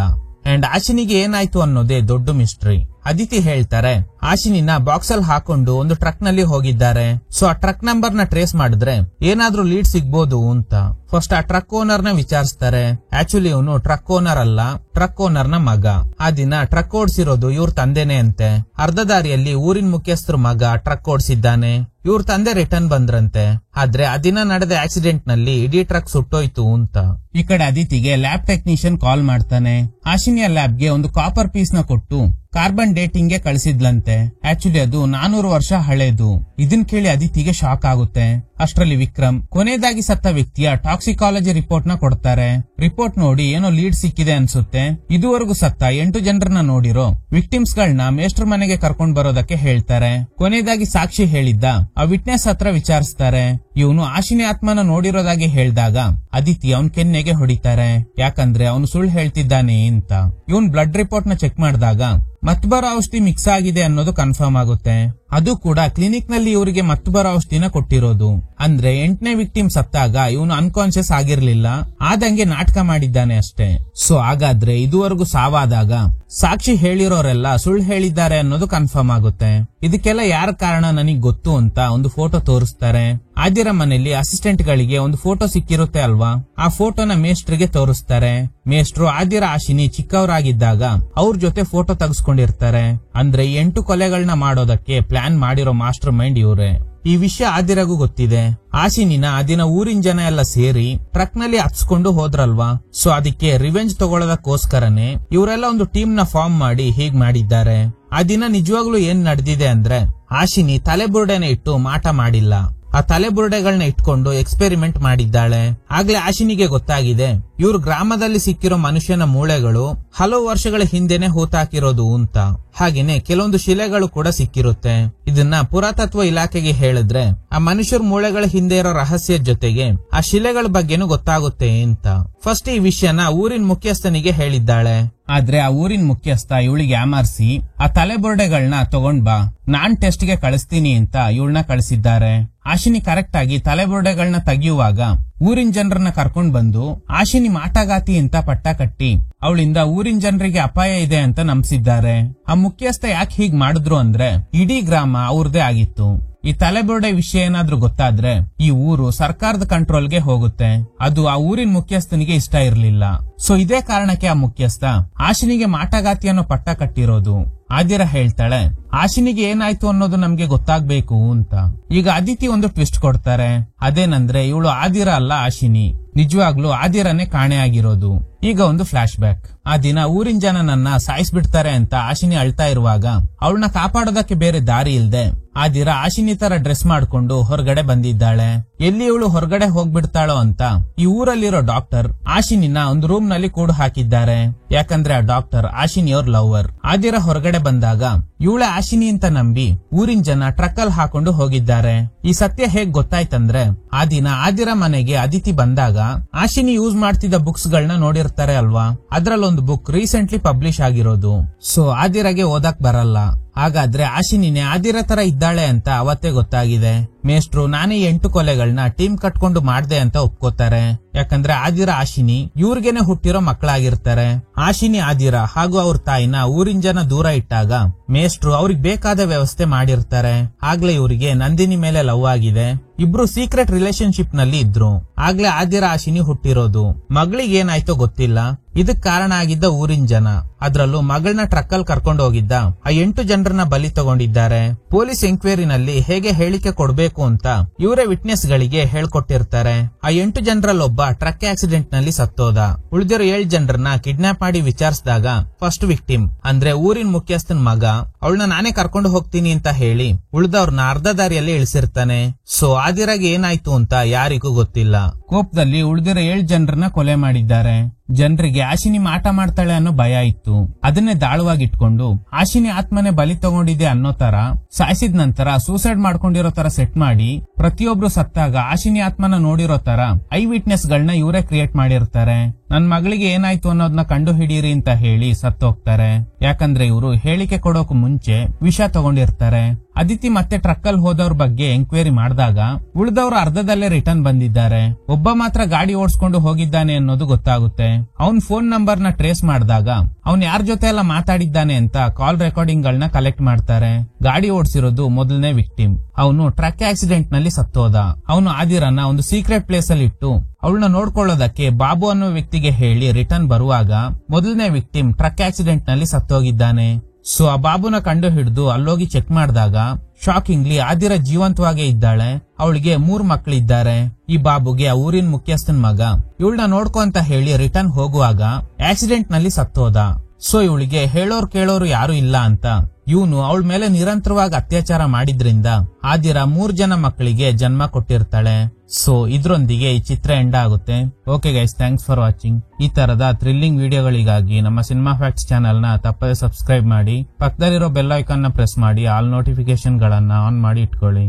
ಅಂಡ್ ಆಶಿನಿಗೆ ಏನಾಯ್ತು ಅನ್ನೋದೇ ದೊಡ್ಡ ಮಿಸ್ಟ್ರಿ. ಅದಿತಿ ಹೇಳ್ತಾರೆ, ಆಶಿನಿನ ಬಾಕ್ಸ್ ಅಲ್ಲಿ ಹಾಕೊಂಡು ಒಂದು ಟ್ರಕ್ ನಲ್ಲಿ ಹೋಗಿದ್ದಾರೆ. ಸೊ ಆ ಟ್ರಕ್ ನಂಬರ್ ನ ಟ್ರೇಸ್ ಮಾಡಿದ್ರೆ ಏನಾದ್ರೂ ಲೀಡ್ ಸಿಗ್ಬೋದು ಅಂತ. ಫಸ್ಟ್ ಆ ಟ್ರಕ್ ಓನರ್ ನ ವಿಚಾರಿಸ್ತಾರೆ. ಆಕ್ಚುಲಿ ಇವನು ಟ್ರಕ್ ಓನರ್ ಅಲ್ಲ, ಟ್ರಕ್ ಓನರ್ ನ ಮಗ. ಆ ದಿನ ಟ್ರಕ್ ಓಡಿಸಿರೋದು ಇವ್ರ ತಂದೆನೆ ಅಂತೆ. ಅರ್ಧ ದಾರಿಯಲ್ಲಿ ಊರಿನ ಮುಖ್ಯಸ್ಥರ ಮಗ ಟ್ರಕ್ ಓಡಿಸಿದ್ದಾನೆ. ಇವ್ರ ತಂದೆ ರಿಟರ್ನ್ ಬಂದ್ರಂತೆ. ಆದ್ರೆ ಆ ದಿನ ನಡೆದ ಆಕ್ಸಿಡೆಂಟ್ ನಲ್ಲಿ ಇಡೀ ಟ್ರಕ್ ಸುಟ್ಟೋಯ್ತು ಅಂತ. ಈ ಕಡೆ ಅದಿತಿಗೆ ಲ್ಯಾಬ್ ಟೆಕ್ನಿಷಿಯನ್ ಕಾಲ್ ಮಾಡ್ತಾನೆ. ಆಶಿನಿಯ ಲ್ಯಾಬ್ಗೆ ಒಂದು ಕಾಪರ್ ಪೀಸ್ ನ ಕೊಟ್ಟು ಕಾರ್ಬನ್ ಡೇಟಿಂಗ್ ಗೆ ಕಳಿಸಿದ್ಲಂತೆ. ಆಕ್ಚುಲಿ ಅದು 400 ವರ್ಷ ಹಳೇದು. ಇದನ್ ಕೇಳಿ ಅದಿತಿಗೆ ಶಾಕ್ ಆಗುತ್ತೆ. ಅಷ್ಟರಲ್ಲಿ ವಿಕ್ರಮ್ ಕೊನೆಯದಾಗಿ ಸತ್ತ ವ್ಯಕ್ತಿಯ ಟಾಕ್ಸಿಕಾಲಜಿ ರಿಪೋರ್ಟ್ ನ ಕೊಡ್ತಾರೆ. ರಿಪೋರ್ಟ್ ನೋಡಿ ಏನೋ ಲೀಡ್ ಸಿಕ್ಕಿದೆ ಅನ್ಸುತ್ತೆ. ಇದುವರೆಗೂ ಸತ್ತ 8 ಜನರನ್ನ ನೋಡಿರೋ ವಿಕ್ಟಿಮ್ಸ್ ಗಳನ್ನ ಮೇಸ್ಟರ್ ಮನೆಗೆ ಕರ್ಕೊಂಡ್ ಬರೋದಕ್ಕೆ ಹೇಳ್ತಾರೆ. ಕೊನೆಯದಾಗಿ ಸಾಕ್ಷಿ ಹೇಳಿದ್ದ ಆ ವಿಟ್ನೆಸ್ ಹತ್ರ ವಿಚಾರಿಸ್ತಾರೆ. ಇವನು ಆಶಿನಿ ಆತ್ಮನ ನೋಡಿರೋದಾಗಿ ಹೇಳಿದಾಗ ಅದಿತಿ ಅವನ್ ಕೆನ್ನೆಗೆ ಹೊಡಿತಾರೆ. ಯಾಕಂದ್ರೆ ಅವನು ಸುಳ್ಳು ಹೇಳ್ತಿದ್ದಾನೆ ಅಂತ. ಇವನ್ ಬ್ಲಡ್ ರಿಪೋರ್ಟ್ ನ ಚೆಕ್ ಮಾಡಿದಾಗ ಮತ್ ಬರೋ ಔಷಧಿ ಮಿಕ್ಸ್ ಆಗಿದೆ ಅನ್ನೋದು ಕನ್ಫರ್ಮ್ ಆಗುತ್ತೆ. ಅದು ಕೂಡ ಕ್ಲಿನಿಕ್ ನಲ್ಲಿ ಇವರಿಗೆ ಮತ್ತು ಬರೋ ಔಷಧಿನ ಕೊಟ್ಟಿರೋದು. ಅಂದ್ರೆ 8ನೇ ವಿಕ್ಟಿಮ್ ಸತ್ತಾಗ ಇವನು ಅನ್ಕಾನ್ಶಿಯಸ್ ಆಗಿರ್ಲಿಲ್ಲ, ಆದಂಗೆ ನಾಟಕ ಮಾಡಿದ್ದಾನೆ ಅಷ್ಟೇ. ಸೊ ಹಾಗಾದ್ರೆ ಇದುವರೆಗೂ ಸಾವಾದಾಗ ಸಾಕ್ಷಿ ಹೇಳಿರೋರೆಲ್ಲ ಸುಳ್ಳು ಹೇಳಿದ್ದಾರೆ ಅನ್ನೋದು ಕನ್ಫರ್ಮ್ ಆಗುತ್ತೆ. ಇದಕ್ಕೆಲ್ಲ ಯಾರ ಕಾರಣ ನನಗ್ ಗೊತ್ತು ಅಂತ ಒಂದು ಫೋಟೋ ತೋರಿಸ್ತಾರೆ. ಆದಿರ ಮನೆಯಲ್ಲಿ ಅಸಿಸ್ಟೆಂಟ್ ಗಳಿಗೆ ಒಂದು ಫೋಟೋ ಸಿಕ್ಕಿರುತ್ತೆ ಅಲ್ವಾ, ಆ ಫೋಟೋನ ಮೇಸ್ಟ್ರಿಗೆ ತೋರಿಸ್ತಾರೆ. ಮೇಸ್ಟ್ರು ಆದಿರ ಆಶಿನಿ ಚಿಕ್ಕವರಾಗಿದ್ದಾಗ ಅವ್ರ ಜೊತೆ ಫೋಟೋ ತೆಗೆಸ್ಕೊಂಡಿರ್ತಾರೆ. ಅಂದ್ರೆ 8 ಕೊಲೆಗಳನ್ನ ಮಾಡೋದಕ್ಕೆ ಪ್ಲಾನ್ ಮಾಡಿರೋ ಮಾಸ್ಟರ್ ಮೈಂಡ್ ಇವ್ರೆ. ಈ ವಿಷಯ ಆದಿರಗೂ ಗೊತ್ತಿದೆ. ಆಶಿನಿನ ಆ ದಿನ ಊರಿನ ಜನ ಎಲ್ಲ ಸೇರಿ ಟ್ರಕ್ ನಲ್ಲಿ ಹತ್ಸ್ಕೊಂಡು ಹೋದ್ರಲ್ವಾ, ಸೊ ಅದಕ್ಕೆ ರಿವೆಂಜ್ ತಗೊಳ್ಳೋದಕ್ಕೋಸ್ಕರನೇ ಇವರೆಲ್ಲ ಒಂದು ಟೀಮ್ ನ ಫಾರ್ಮ್ ಮಾಡಿ ಹೀಗ್ ಮಾಡಿದ್ದಾರೆ. ಆ ದಿನ ನಿಜವಾಗ್ಲೂ ಏನ್ ನಡೆದಿದೆ ಅಂದ್ರೆ, ಆಶಿನಿ ತಲೆಬುರುಡೆನ ಇಟ್ಟು ಮಾಟ ಮಾಡಿಲ್ಲ, ಆ ತಲೆಬುರುಡೆಗಳನ್ನ ಇಟ್ಕೊಂಡು ಎಕ್ಸ್ಪೆರಿಮೆಂಟ್ ಮಾಡಿದ್ದಾಳೆ. ಆಗ್ಲೇ ಆಶಿನಿಗೆ ಗೊತ್ತಾಗಿದೆ ಇವ್ರು ಗ್ರಾಮದಲ್ಲಿ ಸಿಕ್ಕಿರೋ ಮನುಷ್ಯನ ಮೂಳೆಗಳು ಹಲವು ವರ್ಷಗಳ ಹಿಂದೆನೆ ಹೂತಾಕಿರೋದು ಅಂತ. ಹಾಗೇನೆ ಕೆಲವೊಂದು ಶಿಲೆಗಳು ಕೂಡ ಸಿಕ್ಕಿರುತ್ತೆ. ಇದನ್ನ ಪುರಾತತ್ವ ಇಲಾಖೆಗೆ ಹೇಳಿದ್ರೆ ಆ ಮನುಷ್ಯರ ಮೂಳೆಗಳ ಹಿಂದೆ ಇರೋ ರಹಸ್ಯದ ಜೊತೆಗೆ ಆ ಶಿಲೆಗಳ ಬಗ್ಗೆನೂ ಗೊತ್ತಾಗುತ್ತೆ ಅಂತ. ಫಸ್ಟ್ ಈ ವಿಷಯನ ಊರಿನ ಮುಖ್ಯಸ್ಥನಿಗೆ ಹೇಳಿದ್ದಾಳೆ. ಆದ್ರೆ ಆ ಊರಿನ ಮುಖ್ಯಸ್ಥ ಇವಳಿಗೆ ಯಾಮಾರಿಸಿ ಆ ತಲೆಬುರುಡೆಗಳನ್ನ ತಗೊಂಡ್ ಬಾ, ನಾನ್ ಟೆಸ್ಟ್ಗೆ ಕಳಿಸ್ತೀನಿ ಅಂತ ಇವಳನ್ನ ಕಳಿಸಿದ್ದಾರೆ. ಆಶಿನಿ ಕರೆಕ್ಟ್ ಆಗಿ ತಲೆಬುರುಡೆಗಳನ್ನ ತೆಗೆಯುವಾಗ ಊರಿನ ಜನರನ್ನ ಕರ್ಕೊಂಡ್ ಬಂದು ಆಶಿನಿ ಮಾಟಗಾತಿ ಅಂತ ಪಟ್ಟ ಕಟ್ಟಿ ಅವಳಿಂದ ಊರಿನ ಜನರಿಗೆ ಅಪಾಯ ಇದೆ ಅಂತ ನಂಬಿಸಿದ್ದಾರೆ. ಆ ಮುಖ್ಯಸ್ಥ ಯಾಕೆ ಹೀಗ್ ಮಾಡಿದ್ರು ಅಂದ್ರೆ, ಇಡೀ ಗ್ರಾಮ ಅವ್ರದೇ ಆಗಿತ್ತು. ಈ ತಲೆಬುರುಡೆ ವಿಷಯ ಏನಾದ್ರೂ ಗೊತ್ತಾದ್ರೆ ಈ ಊರು ಸರ್ಕಾರದ ಕಂಟ್ರೋಲ್ಗೆ ಹೋಗುತ್ತೆ. ಅದು ಆ ಊರಿನ ಮುಖ್ಯಸ್ಥನಿಗೆ ಇಷ್ಟ ಇರ್ಲಿಲ್ಲ. ಸೊ ಇದೇ ಕಾರಣಕ್ಕೆ ಆ ಮುಖ್ಯಸ್ಥ ಆಶಿನಿಗೆ ಮಾಟಗಾತಿ ಅನ್ನೋ ಪಟ್ಟ ಕಟ್ಟಿರೋದು. ಆದಿರ ಹೇಳ್ತಾಳೆ, ಆಶಿನಿಗೆ ಏನಾಯ್ತು ಅನ್ನೋದು ನಮ್ಗೆ ಗೊತ್ತಾಗ್ಬೇಕು ಅಂತ. ಈಗ ಅದಿತಿ ಒಂದು ಟ್ವಿಸ್ಟ್ ಕೊಡ್ತಾರೆ. ಅದೇನಂದ್ರೆ ಇವಳು ಆದಿರ ಅಲ್ಲ, ಆಶಿನಿ. ನಿಜವಾಗ್ಲೂ ಆದಿರನೇ ಕಾಣೆ ಆಗಿರೋದು. ಈಗ ಒಂದು ಫ್ಲಾಶ್ ಬ್ಯಾಕ್. ಆ ದಿನ ಊರಿನ ಜನ ನನ್ನ ಸಾಯಿಸ್ಬಿಡ್ತಾರೆ ಅಂತ ಆಶಿನಿ ಅಳ್ತಾ ಇರುವಾಗ ಅವಳನ್ನ ಕಾಪಾಡೋದಕ್ಕೆ ಬೇರೆ ದಾರಿ ಇಲ್ದೆ ಆದಿರ ಆಶಿನಿ ತರ ಡ್ರೆಸ್ ಮಾಡ್ಕೊಂಡು ಹೊರಗಡೆ ಬಂದಿದ್ದಾಳೆ. ಎಲ್ಲಿ ಇವಳು ಹೊರಗಡೆ ಹೋಗ್ಬಿಡ್ತಾಳೋ ಅಂತ ಈ ಊರಲ್ಲಿರೋ ಡಾಕ್ಟರ್ ಆಶಿನಿನ ಒಂದು ರೂಮ್ ನಲ್ಲಿ ಕೂಡು ಹಾಕಿದ್ದಾರೆ. ಯಾಕಂದ್ರೆ ಆ ಡಾಕ್ಟರ್ ಆಶಿನಿಯವ್ರ ಲವರ್. ಆದಿರ ಹೊರಗಡೆ ಬಂದಾಗ ಇವಳೆ ಆಶಿನಿ ಅಂತ ನಂಬಿ ಊರಿನ ಜನ ಟ್ರಕ್ ಅಲ್ಲಿ ಹಾಕೊಂಡು ಹೋಗಿದ್ದಾರೆ. ಈ ಸತ್ಯ ಹೇಗ್ ಗೊತ್ತಾಯ್ತಂದ್ರೆ, ಆ ದಿನ ಆದಿರ ಮನೆಗೆ ಅದಿತಿ ಬಂದಾಗ ಆಶಿನಿ ಯೂಸ್ ಮಾಡ್ತಿದ್ದ ಬುಕ್ಸ್ ಗಳನ್ನ ನೋಡಿರ್ತಾರೆ ಅಲ್ವಾ, ಅದ್ರಲ್ಲೊಂದು ಬುಕ್ ರೀಸೆಂಟ್ಲಿ ಪಬ್ಲಿಷ್ ಆಗಿರೋದು. ಸೊ ಆದಿರಗೆ ಓದಕ್ ಬರಲ್ಲ. ಹಾಗಾದ್ರೆ ಆಶಿನಿನೇ ಆದಿರ ತರ ಇದ್ದಾಳೆ ಅಂತ ಅವತ್ತೇ ಗೊತ್ತಾಗಿದೆ. ಮೇಷ್ಟ್ರು ನಾನೇ 8 ಕೊಲೆಗಳನ್ನ ಟೀಮ್ ಕಟ್ಕೊಂಡು ಮಾಡ್ದೆ ಅಂತ ಒಪ್ಕೋತಾರೆ. ಯಾಕಂದ್ರೆ ಆದಿರ ಆಶಿನಿ ಇವ್ರಿಗೇನೆ ಹುಟ್ಟಿರೋ ಮಕ್ಕಳಾಗಿರ್ತಾರೆ. ಆಶಿನಿ ಆದಿರ ಹಾಗೂ ಅವ್ರ ತಾಯಿನ ಊರಿನ ಜನ ದೂರ ಇಟ್ಟಾಗ ಮೇಷ್ಟ್ರು ಅವ್ರಿಗೆ ಬೇಕಾದ ವ್ಯವಸ್ಥೆ ಮಾಡಿರ್ತಾರೆ. ಆಗ್ಲೇ ಇವರಿಗೆ ನಂದಿನಿ ಮೇಲೆ ಲವ್ ಆಗಿದೆ. ಇಬ್ರು ಸೀಕ್ರೆಟ್ ರಿಲೇಶನ್ಶಿಪ್ ನಲ್ಲಿ ಇದ್ರು. ಆಗ್ಲೇ ಆದಿರ ಆಶಿನಿ ಹುಟ್ಟಿರೋದು. ಮಗಳಿಗೆ ಏನಾಯ್ತೋ ಗೊತ್ತಿಲ್ಲ. ಇದಕ್ ಕಾರಣ ಆಗಿದ್ದ ಊರಿನ ಜನ. ಅದ್ರಲ್ಲೂ ಮಗಳನ್ನ ಟ್ರಕ್ ಅಲ್ಲಿ ಕರ್ಕೊಂಡು ಹೋಗಿದ್ದ ಆ 8 ಜನರನ್ನ ಬಲಿ ತಗೊಂಡಿದ್ದಾರೆ. ಪೊಲೀಸ್ ಎಂಕ್ವೈರಿನಲ್ಲಿ ಹೇಗೆ ಹೇಳಿಕೆ ಕೊಡ್ಬೇಕು ಅಂತ ಇವರೇ ವಿಟ್ನೆಸ್ ಗಳಿಗೆ ಹೇಳ್ಕೊಟ್ಟಿರ್ತಾರೆ. ಆ 8 ಜನರಲ್ಲೊಬ್ಬ ಟ್ರಕ್ ಆಕ್ಸಿಡೆಂಟ್ ನಲ್ಲಿ ಸತ್ತೋದ. ಉಳಿದಿರೋ 7 ಜನರನ್ನ ಕಿಡ್ನಾಪ್ ಮಾಡಿ ವಿಚಾರಿಸಿದಾಗ ಫಸ್ಟ್ ವಿಕ್ಟಿಮ್ ಅಂದ್ರೆ ಊರಿನ ಮುಖ್ಯಸ್ಥನ್ ಮಗ ಅವಳನ್ನ ನಾನೇ ಕರ್ಕೊಂಡು ಹೋಗ್ತೀನಿ ಅಂತ ಹೇಳಿ ಉಳಿದವ್ರನ್ನ ಅರ್ಧ ದಾರಿಯಲ್ಲಿ ಇಳಿಸಿರ್ತಾನೆ. ಸೊ ಆದಿರಾಗೆ ಏನಾಯ್ತು ಅಂತ ಯಾರಿಗೂ ಗೊತ್ತಿಲ್ಲ. ಕೋಪದಲ್ಲಿ ಉಳಿದಿರೋ 7 ಜನರನ್ನ ಕೊಲೆ ಮಾಡಿದ್ದಾರೆ. ಜನರಿಗೆ ಆಶಿನಿ ಮಾಟ ಮಾಡ್ತಾಳೆ ಅನ್ನೋ ಭಯ ಇತ್ತು. ಅದನ್ನೇ ದಾಳವಾಗಿಟ್ಕೊಂಡು ಆಶಿನಿ ಆತ್ಮನೆ ಬಲಿ ತಗೊಂಡಿದೆ ಅನ್ನೋ ತರ ಸಾಯಿಸಿದ ನಂತರ ಸೂಸೈಡ್ ಮಾಡ್ಕೊಂಡಿರೋ ತರ ಸೆಟ್ ಮಾಡಿ ಪ್ರತಿಯೊಬ್ರು ಸತ್ತಾಗ ಆಶಿನಿ ಆತ್ಮನ ನೋಡಿರೋ ತರ ಐ ವಿಟ್ನೆಸ್ ಗಳನ್ನ ಇವರೇ ಕ್ರಿಯೇಟ್ ಮಾಡಿರ್ತಾರೆ. ನನ್ ಮಗಳಿಗೆ ಏನಾಯ್ತು ಅನ್ನೋದನ್ನ ಕಂಡು ಹಿಡೀರಿ ಅಂತ ಹೇಳಿ ಸತ್ತೋಗ್ತಾರೆ. ಯಾಕಂದ್ರೆ ಇವರು ಹೇಳಿಕೆ ಕೊಡೋಕು ಮುಂಚೆ ವಿಷ ತಗೊಂಡಿರ್ತಾರೆ. ಅದಿತಿ ಮತ್ತೆ ಟ್ರಕ್ ಅಲ್ಲಿ ಹೋದವ್ರ ಬಗ್ಗೆ ಎಂಕ್ವೈರಿ ಮಾಡಿದಾಗ ಉಳಿದವರು ಅರ್ಧದಲ್ಲೇ ರಿಟರ್ನ್ ಬಂದಿದ್ದಾರೆ. ಒಬ್ಬ ಮಾತ್ರ ಗಾಡಿ ಓಡಿಸ್ಕೊಂಡು ಹೋಗಿದ್ದಾನೆ ಅನ್ನೋದು ಗೊತ್ತಾಗುತ್ತೆ. ಅವನ್ ಫೋನ್ ನಂಬರ್ ನ ಟ್ರೇಸ್ ಮಾಡಿದಾಗ ಅವ್ನ್ ಯಾರ ಜೊತೆ ಎಲ್ಲ ಮಾತಾಡಿದ್ದಾನೆ ಅಂತ ಕಾಲ್ ರೆಕಾರ್ಡಿಂಗ್ ಗಳನ್ನ ಕಲೆಕ್ಟ್ ಮಾಡ್ತಾರೆ. ಗಾಡಿ ಓಡಿಸಿರೋದು ಮೊದಲನೇ ವಿಕ್ಟಿಮ್. ಅವನು ಟ್ರಕ್ ಆಕ್ಸಿಡೆಂಟ್ ನಲ್ಲಿ ಸತ್ತೋದ. ಅವನು ಆದಿರನ್ನ ಒಂದು ಸೀಕ್ರೆಟ್ ಪ್ಲೇಸ್ ಅಲ್ಲಿ ಇಟ್ಟು ಅವಳನ್ನ ನೋಡ್ಕೊಳ್ಳೋದಕ್ಕೆ ಬಾಬು ಅನ್ನೋ ವ್ಯಕ್ತಿಗೆ ಹೇಳಿ ರಿಟರ್ನ್ ಬರುವಾಗ ಮೊದಲನೇ ವಿಕ್ಟಿಮ್ ಟ್ರಕ್ ಆಕ್ಸಿಡೆಂಟ್ ನಲ್ಲಿ ಸತ್ತೋಗಿದ್ದಾನೆ. ಸೊ ಆ ಬಾಬುನ ಕಂಡು ಹಿಡಿದು ಅಲ್ಲೋಗಿ ಚೆಕ್ ಮಾಡಿದಾಗ ಶಾಕಿಂಗ್ಲಿ ಆದಿರ ಜೀವಂತವಾಗೇ ಇದ್ದಾಳೆ. ಅವಳಿಗೆ 3 ಮಕ್ಕಳಿದ್ದಾರೆ. ಈ ಬಾಬುಗೆ ಆ ಊರಿನ ಮುಖ್ಯಸ್ಥನ್ ಮಗ ಇವಳನ್ನ ನೋಡ್ಕೊ ಅಂತ ಹೇಳಿ ರಿಟರ್ನ್ ಹೋಗುವಾಗ ಆಕ್ಸಿಡೆಂಟ್ ನಲ್ಲಿ ಸತ್ತೋದ. ಸೊ ಇವಳಿಗೆ ಹೇಳೋರು ಕೇಳೋರು ಯಾರು ಇಲ್ಲ ಅಂತ ಇವನು ಅವಳ ಮೇಲೆ ನಿರಂತರವಾಗಿ ಅತ್ಯಾಚಾರ ಮಾಡಿದ್ರಿಂದ ಆದಿರ 3 ಜನ ಮಕ್ಕಳಿಗೆ ಜನ್ಮ ಕೊಟ್ಟಿರ್ತಾಳೆ. ಸೊ ಇದ್ರೊಂದಿಗೆ ಈ ಚಿತ್ರ ಎಂಡ್ ಆಗುತ್ತೆ. Okay guys, thanks for watching. ಈ ತರದ ಥ್ರಿಲ್ಲಿಂಗ್ ವಿಡಿಯೋಗಳಿಗಾಗಿ ನಮ್ಮ ಸಿನಿಮಾ ಫ್ಯಾಕ್ಟ್ಸ್ ಚಾನೆಲ್ ನ ತಪ್ಪದೆ ಸಬ್ಸ್ಕ್ರೈಬ್ ಮಾಡಿ. ಪಕ್ಕದಲ್ಲಿರೋ ಬೆಲ್ ಐಕಾನ್ ನ ಪ್ರೆಸ್ ಮಾಡಿ ಆಲ್ ನೋಟಿಫಿಕೇಶನ್ ಗಳನ್ನ ಆನ್ ಮಾಡಿ ಇಟ್ಕೊಳ್ಳಿ.